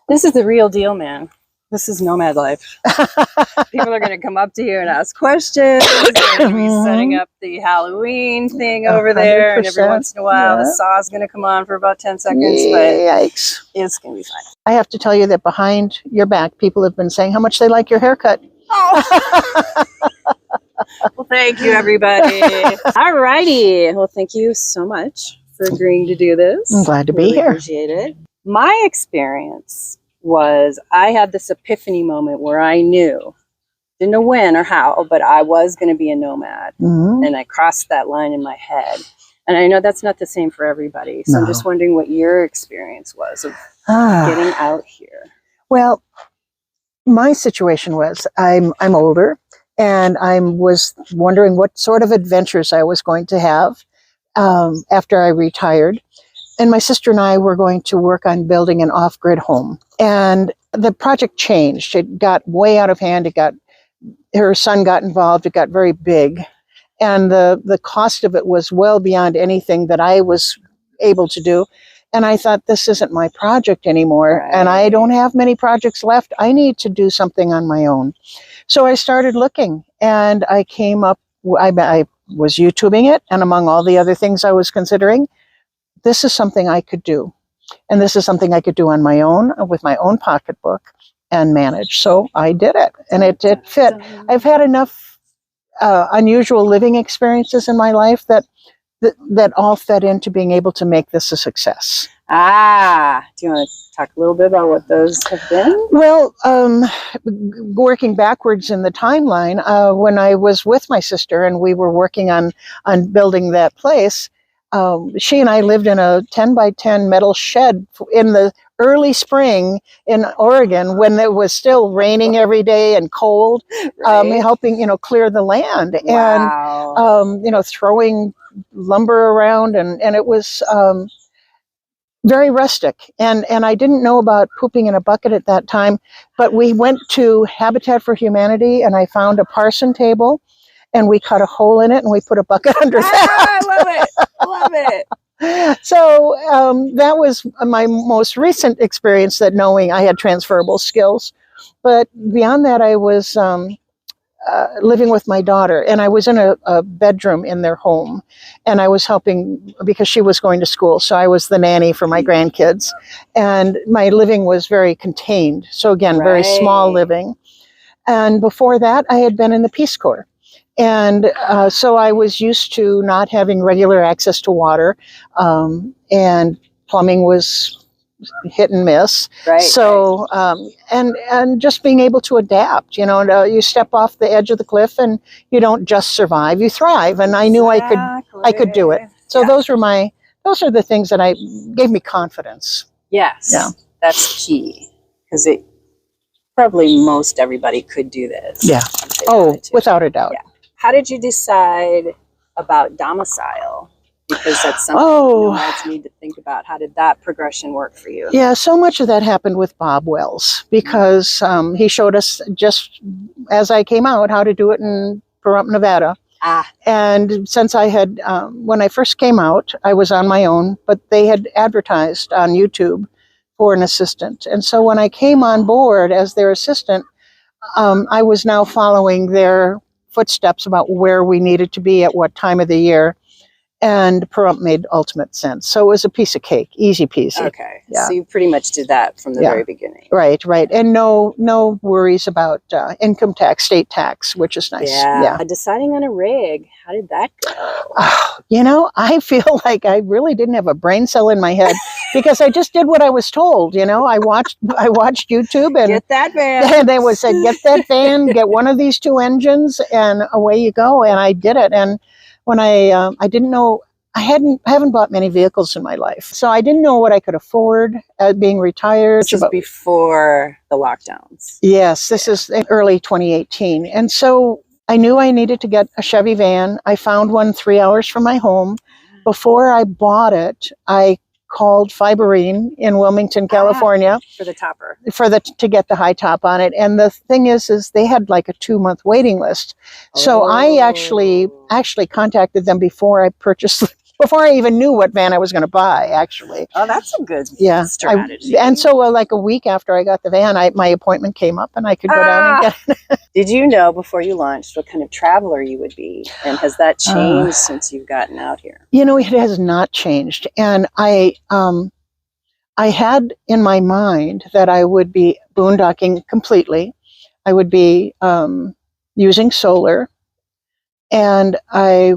This is the real deal, man. This is nomad life. People are going to come up to you and ask questions. They're going to be setting up the Halloween thing over there. And every once in a while, the saw is going to come on for about 10 seconds. Yikes. But it's going to be fine. I have to tell you that behind your back, people have been saying how much they like your haircut. Oh. Well, thank you, everybody. All righty. Well, thank you so much for agreeing to do this. I'm glad to be here. Appreciate it. My experience was I had this epiphany moment where I knew, didn't know when or how, but I was going to be a nomad. And I crossed that line in my head. And I know that's not the same for everybody. So I'm just wondering what your experience was of getting out here. Well, my situation was I'm older, and I was wondering what sort of adventures I was going to have after I retired. And my sister and I were going to work on building an off-grid home. And the project changed. It got way out of hand. Her son got involved. It got very big. And the cost of it was well beyond anything that I was able to do. And I thought, this isn't my project anymore. Right. And I don't have many projects left. I need to do something on my own. So I started looking, and I came up, I was YouTubing it. And among all the other things I was considering, this is something I could do. And this is something I could do on my own with my own pocketbook and manage. So I did it, and it fit. I've had enough unusual living experiences in my life that all fed into being able to make this a success. Do you want to talk a little bit about what those have been? Well, working backwards in the timeline, when I was with my sister and we were working on building that place, she and I lived in a 10 by 10 metal shed in the early spring in Oregon when it was still raining every day and cold, helping, clear the land. Wow. And, throwing lumber around, and it was very rustic. And I didn't know about pooping in a bucket at that time, but we went to Habitat for Humanity, and I found a parson table, and we cut a hole in it, and we put a bucket under that. I love it. Love it. So that was my most recent experience, that knowing I had transferable skills. But beyond that, I was living with my daughter, and I was in a bedroom in their home, and I was helping because she was going to school. So I was the nanny for my grandkids, and my living was very contained. So again, very small living. And before that, I had been in the Peace Corps. And so I was used to not having regular access to water, and plumbing was hit and miss. So, and just being able to adapt, you step off the edge of the cliff and you don't just survive, you thrive. And I knew I could do it. So those are the things that gave me confidence. Yes. Yeah. That's key, because probably most everybody could do this. Yeah. Oh, without a doubt. Yeah. How did you decide about Domicile? Because that's something nomads need to think about. How did that progression work for you? Yeah, so much of that happened with Bob Wells, because he showed us, just as I came out, how to do it in Pahrump, Nevada. And since I had, when I first came out, I was on my own, but they had advertised on YouTube for an assistant. And so when I came on board as their assistant, I was now following their footsteps about where we needed to be at what time of the year. And Pahrump made ultimate sense. So it was a piece of cake, easy peasy. Okay, yeah. So you pretty much did that from the very beginning. Right. And no worries about income tax, state tax, which is nice. Yeah. Deciding on a rig, how did that go? I feel like I really didn't have a brain cell in my head, because I just did what I was told. I watched YouTube, and get that van. And they would say, get that van, get one of these 2 engines, and away you go. And I did it. And when I didn't know, I haven't bought many vehicles in my life, so I didn't know what I could afford being retired. This is before the lockdowns. Yes, this is early 2018, and so I knew I needed to get a Chevy van. I found one 3 hours from my home. Before I bought it, I called Fiberine in Wilmington, California, for the topper, to get the high top on it. And the thing is they had like a 2-month waiting list. So I actually contacted them before I purchased before I even knew what van I was going to buy, actually. Oh, that's a good strategy. And so like a week after I got the van, my appointment came up and I could go down and get it. Did you know before you launched what kind of traveler you would be? And has that changed since you've gotten out here? You know, it has not changed. And I had in my mind that I would be boondocking completely. I would be using solar, and I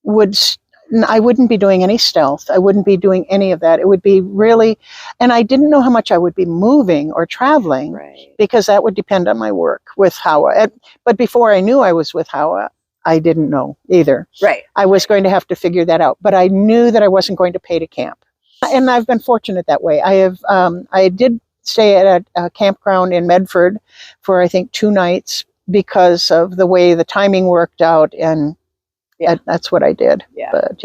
wouldn't be doing any stealth. I wouldn't be doing any of that. It would be really, and I didn't know how much I would be moving or traveling, because that would depend on my work with HOWA. But before I knew I was with HOWA, I didn't know either. I was going to have to figure that out, but I knew that I wasn't going to pay to camp. And I've been fortunate that way. I did stay at a campground in Medford for, I think, 2 nights because of the way the timing worked out, and that's what I did. But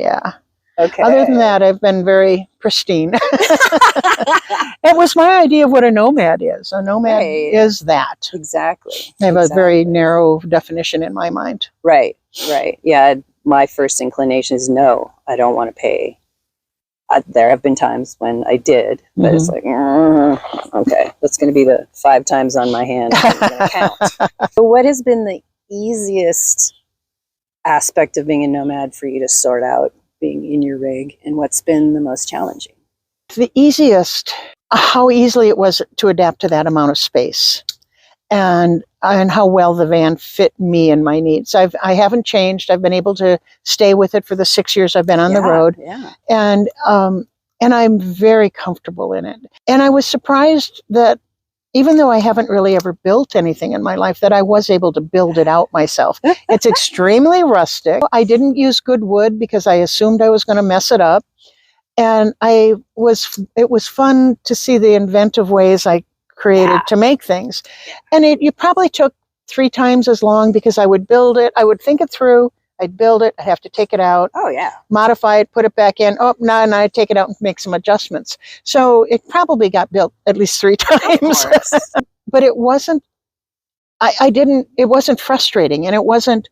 other than that, I've been very pristine. It was my idea of what a nomad is. A nomad is that. Exactly. I have a very narrow definition in my mind. Yeah, my first inclination is no, I don't want to pay. There have been times when I did, but it's like, okay, that's going to be the 5 times on my hand. I'm going to count. So what has been the easiest aspect of being a nomad for you to sort out being in your rig, and what's been the most challenging? The easiest, how easily it was to adapt to that amount of space, and how well the van fit me and my needs. I haven't changed. I've been able to stay with it for the 6 years I've been on the road. And I'm very comfortable in it. And I was surprised that even though I haven't really ever built anything in my life, that I was able to build it out myself. It's extremely rustic. I didn't use good wood because I assumed I was going to mess it up. And it was fun to see the inventive ways I created to make things. And it probably took 3 times as long, because I would build it, I would think it through, I'd build it, I'd have to take it out, modify it, put it back in, and I'd take it out and make some adjustments. So it probably got built at least 3 times. But it wasn't, it wasn't frustrating, and it wasn't.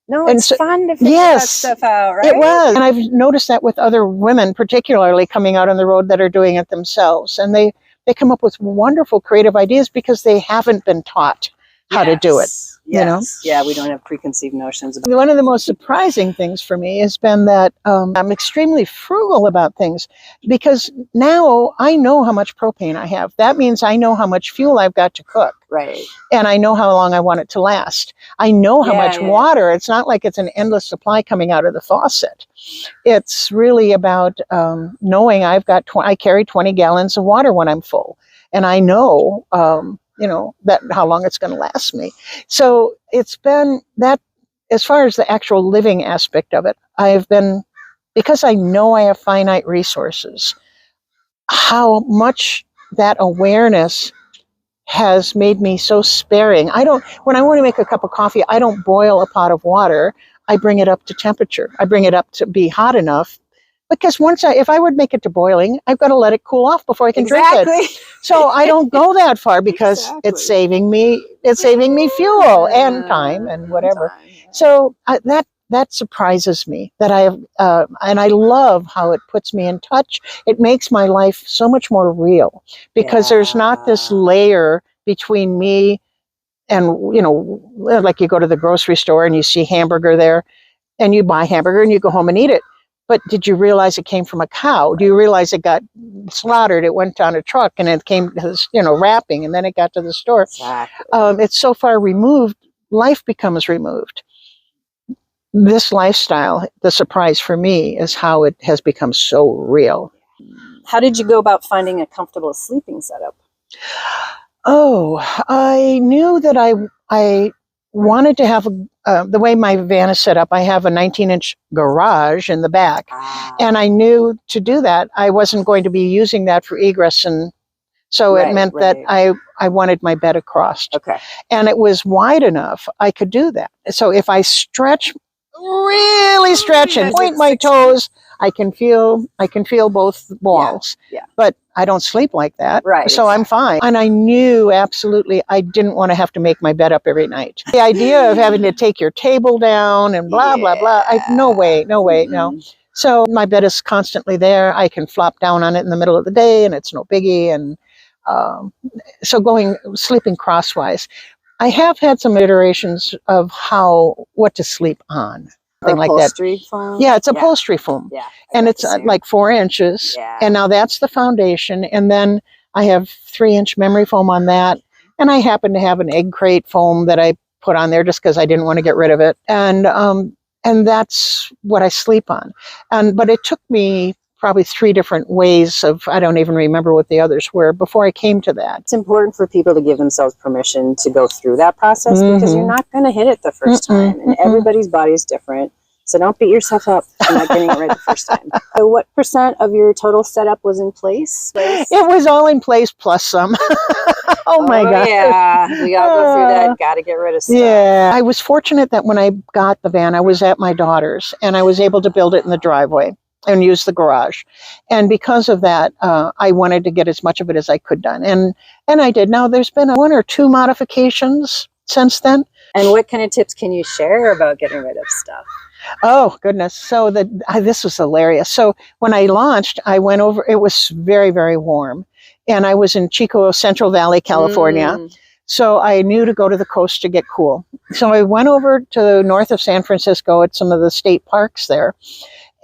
No, it's fun to figure that stuff out, right? It was. And I've noticed that with other women, particularly coming out on the road, that are doing it themselves. And they come up with wonderful creative ideas because they haven't been taught how to do it. You know? Yeah, we don't have preconceived notions about it. One of the most surprising things for me has been that I'm extremely frugal about things, because now I know how much propane I have. That means I know how much fuel I've got to cook. And I know how long I want it to last. I know how much water. It's not like it's an endless supply coming out of the faucet. It's really about knowing I've got, I carry 20 gallons of water when I'm full. And I know, that how long it's going to last me. So it's been that, as far as the actual living aspect of it, because I know I have finite resources, how much that awareness has made me so sparing. When I want to make a cup of coffee, I don't boil a pot of water. I bring it up to temperature. I bring it up to be hot enough, because if I would make it to boiling, I've got to let it cool off before I can drink it. So I don't go that far, because it's saving me fuel and time and whatever. So that surprises me, that I have, and I love how it puts me in touch. It makes my life so much more real, because there's not this layer between me and, like you go to the grocery store and you see hamburger there, and you buy hamburger and you go home and eat it. But did you realize it came from a cow? Do you realize it got slaughtered? It went on a truck and it came to this, wrapping, and then it got to the store. It's so far removed, life becomes removed. This lifestyle, the surprise for me is how it has become so real. How did you go about finding a comfortable sleeping setup? Oh, I knew that I wanted to have the way my van is set up. I have a 19-inch garage in the back, and I knew to do that I wasn't going to be using that for egress, and so it meant that I wanted my bed across. And it was wide enough I could do that. So if I really stretch and point my toes, I can feel both walls. But I don't sleep like that, so I'm fine. And I knew absolutely I didn't want to have to make my bed up every night. The idea of having to take your table down and blah, blah, blah, no way, no. So my bed is constantly there. I can flop down on it in the middle of the day and it's no biggie. And so sleeping crosswise. I have had some iterations of what to sleep on. Thing like that. Upholstery foam? Yeah, it's upholstery foam. Yeah. And it's like 4 inches. Yeah. And now that's the foundation. And then I have 3-inch memory foam on that. And I happen to have an egg crate foam that I put on there just because I didn't want to get rid of it. And that's what I sleep on. But it took me probably 3 different ways I don't even remember what the others were before I came to that. It's important for people to give themselves permission to go through that process because you're not going to hit it the first time. And everybody's body is different. So don't beat yourself up for not getting it right the first time. So what % of your total setup was in place? It was all in place plus some. Oh my God. Yeah, we got to go through that. Got to get rid of stuff. Yeah. I was fortunate that when I got the van, I was at my daughter's and I was able to build it in the driveway and use the garage. And because of that, I wanted to get as much of it as I could done. And I did. Now there's been 1 or 2 modifications since then. And what kind of tips can you share about getting rid of stuff? Oh, goodness. So this was hilarious. So when I launched, I went over, it was very, very warm. And I was in Chico, Central Valley, California. So I knew to go to the coast to get cool. So I went over to the north of San Francisco at some of the state parks there.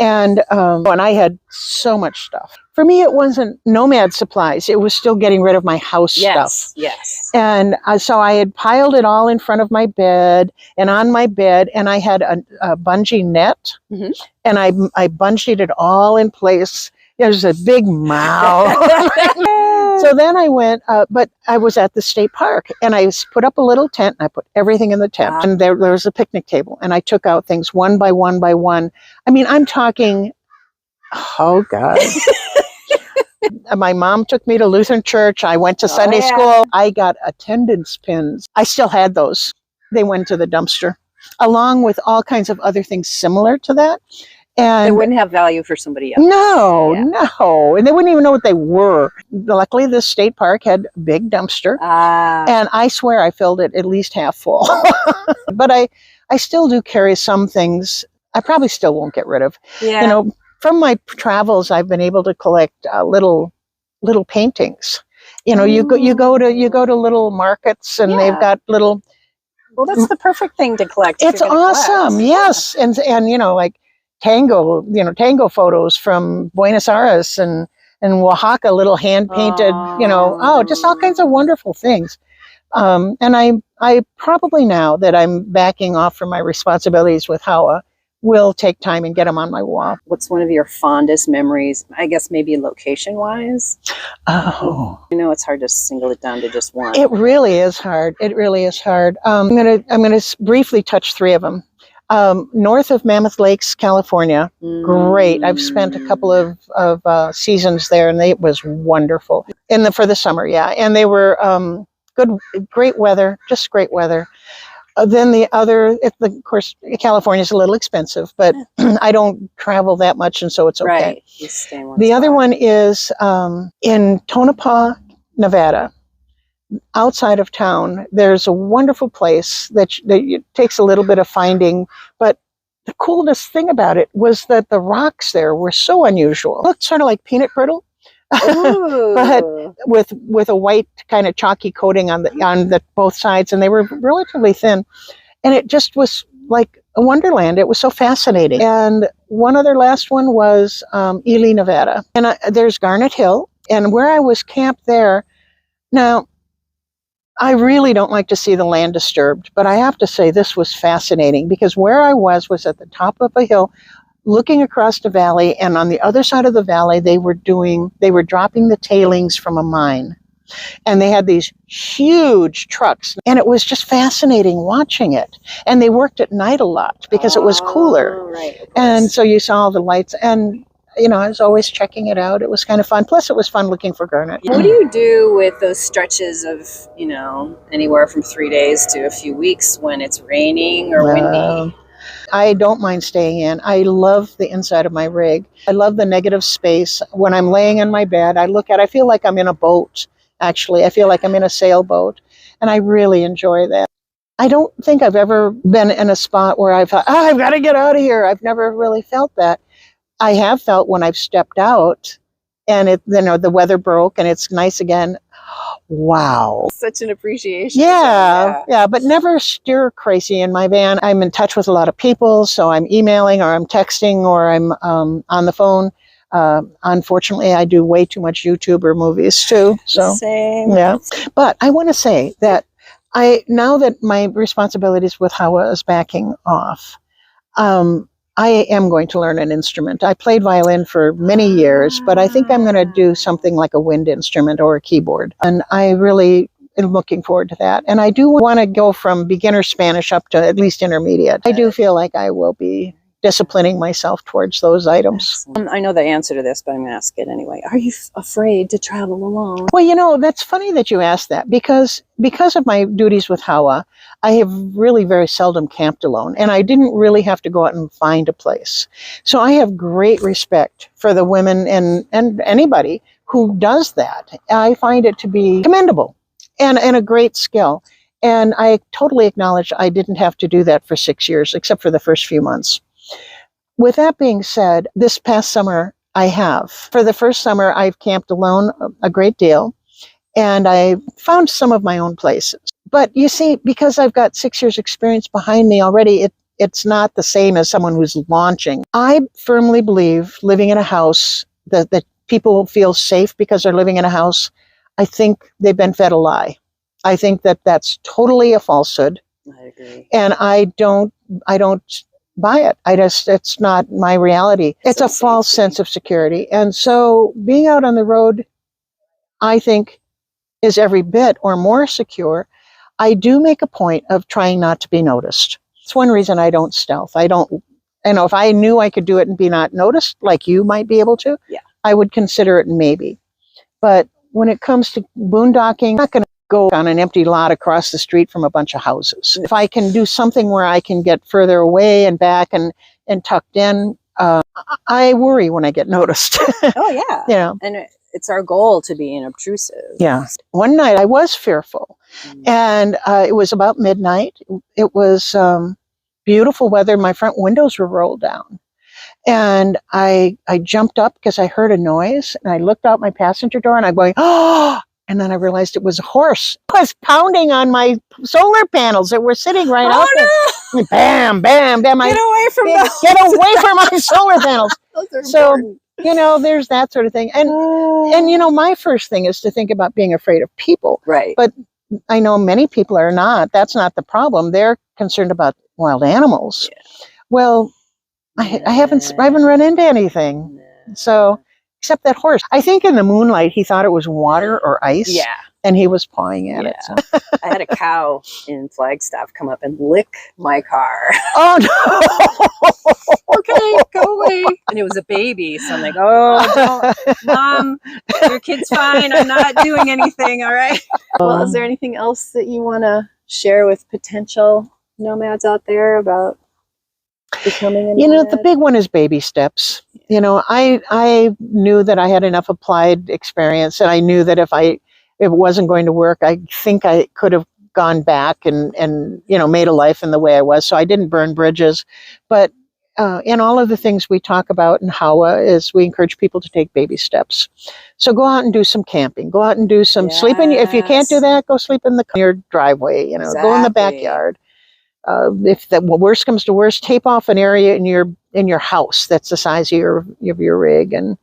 And I had so much stuff. For me, it wasn't Nomad supplies. It was still getting rid of my house stuff. Yes. And so I had piled it all in front of my bed and on my bed. And I had a bungee net. And I bungeed it all in place. There's a big mouth. So then I went, but I was at the state park and I put up a little tent and I put everything in the tent. Wow. And there was a picnic table and I took out things one by one by one. I mean, I'm talking, oh God. My mom took me to Lutheran church. I went to Sunday school. I got attendance pins. I still had those. They went to the dumpster along with all kinds of other things similar to that. And they wouldn't have value for somebody else. No. And they wouldn't even know what they were. Luckily, the state park had a big dumpster. And I swear I filled it at least half full. But I still do carry some things I probably still won't get rid of. Yeah. You know, from my travels, I've been able to collect little paintings. You know, you go to little markets and they've got little. Well, that's the perfect thing to collect. It's awesome. Yes. And you know, like tango photos from Buenos Aires and Oaxaca, little hand painted, just all kinds of wonderful things. And I probably, now that I'm backing off from my responsibilities with HOWA, will take time and get them on my wall. What's one of your fondest memories? I guess maybe location wise. Oh, I know it's hard to single it down to just one. It really is hard. I'm gonna briefly touch 3 of them. North of Mammoth Lakes, California. Great. I've spent a couple of seasons there, and it was wonderful. For the summer, yeah. And they were great weather, just great weather. Then the other, of course, California's a little expensive, but I don't travel that much, and so it's okay. Right. You stay in one the spot. other one is in Tonopah, Nevada. Outside of town, there's a wonderful place that it takes a little bit of finding, but the coolest thing about it was that the rocks there were so unusual. It looked sort of like peanut brittle, but with a white kind of chalky coating on the both sides, and they were relatively thin, and it just was like a wonderland. It was so fascinating. And one other last one was Ely, Nevada, and there's Garnet Hill, and where I was camped there. Now, I really don't like to see the land disturbed, but I have to say this was fascinating because where I was at the top of a hill looking across the valley, and on the other side of the valley they were dropping the tailings from a mine. And they had these huge trucks, and it was just fascinating watching it. And they worked at night a lot because it was cooler. Right, and so you saw all the lights, and I was always checking it out. It was kind of fun. Plus, it was fun looking for garnet. What do you do with those stretches of, anywhere from 3 days to a few weeks when it's raining or windy? I don't mind staying in. I love the inside of my rig. I love the negative space. When I'm laying in my bed, I feel like I'm in a boat, actually. I feel like I'm in a sailboat, and I really enjoy that. I don't think I've ever been in a spot where I thought, I've got to get out of here. I've never really felt that. I have felt when I've stepped out and the weather broke and it's nice again. Wow. Such an appreciation. Yeah, but never stir crazy in my van. I'm in touch with a lot of people, so I'm emailing or I'm texting or I'm on the phone. Unfortunately, I do way too much YouTube or movies too. So same. Yeah, but I want to say that now that my responsibilities with HOWA is backing off, I am going to learn an instrument. I played violin for many years, but I think I'm going to do something like a wind instrument or a keyboard. And I really am looking forward to that. And I do want to go from beginner Spanish up to at least intermediate. I do feel like I will be disciplining myself towards those items. I know the answer to this, but I'm going to ask it anyway. Are you afraid to travel alone? Well, that's funny that you asked that because of my duties with HOWA, I have really very seldom camped alone, and I didn't really have to go out and find a place. So I have great respect for the women and anybody who does that. I find it to be commendable and a great skill. And I totally acknowledge I didn't have to do that for 6 years, except for the first few months. With that being said, this past summer I have. For the first summer, I've camped alone a great deal, and I found some of my own places. But you see, because I've got 6 years experience behind me already, it's not the same as someone who's launching. I firmly believe living in a house, that people feel safe because they're living in a house. I think they've been fed a lie. I think that's totally a falsehood. I agree. And I don't buy it. It's not my reality. It's a false sense of security. And so being out on the road, I think, is every bit or more secure. I do make a point of trying not to be noticed. It's one reason I don't stealth. If I knew I could do it and be not noticed, like you might be able to, I would consider it maybe. But when it comes to boondocking, I'm not going to go on an empty lot across the street from a bunch of houses. If I can do something where I can get further away and back and tucked in, I worry when I get noticed. Oh, yeah. And it's our goal to be unobtrusive. Yeah. One night I was fearful, and it was about midnight. It was beautiful weather. My front windows were rolled down. And I jumped up because I heard a noise, and I looked out my passenger door and I'm going, oh! And then I realized it was a horse. It was pounding on my solar panels that were sitting right out there. No! Bam, bam, bam. Get away from my solar panels. So, there's that sort of thing. And my first thing is to think about being afraid of people. Right. But I know many people are not. That's not the problem. They're concerned about wild animals. Yeah. Well, I haven't run into anything. So, except that horse. I think in the moonlight, he thought it was water or ice. Yeah. And he was pawing at it. So. I had a cow in Flagstaff come up and lick my car. Oh, no. Okay, go away. And it was a baby. So I'm like, oh, don't. Mom, your kid's fine. I'm not doing anything. All right. Well, is there anything else that you want to share with potential nomads out there about becoming a nomad? The big one is baby steps. I knew that I had enough applied experience, and I knew that if it wasn't going to work, I think I could have gone back and made a life in the way I was. So I didn't burn bridges. But in all of the things we talk about in HOWA is we encourage people to take baby steps. So go out and do some camping. Go out and do some sleeping. If you can't do that, go sleep in your driveway. Go in the backyard. If the worst comes to worst, tape off an area in your house that's the size of your rig, and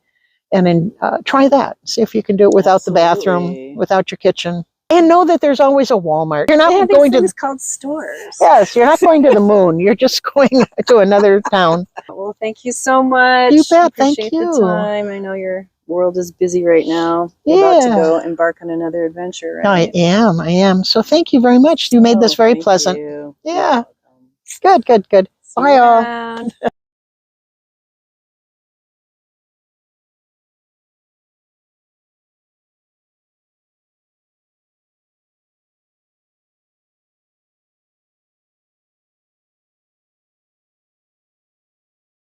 then try that. See if you can do it without the bathroom, without your kitchen. And know that there's always a Walmart. You're not going to called stores. Yes, you're not going to the moon. You're just going to another town. Well, thank you so much. You bet. Appreciate Thank you. The time. I know your world is busy right now. You're about to go embark on another adventure, right? I am. So thank you very much. You made this very pleasant. You. Yeah. Good. See Bye, all.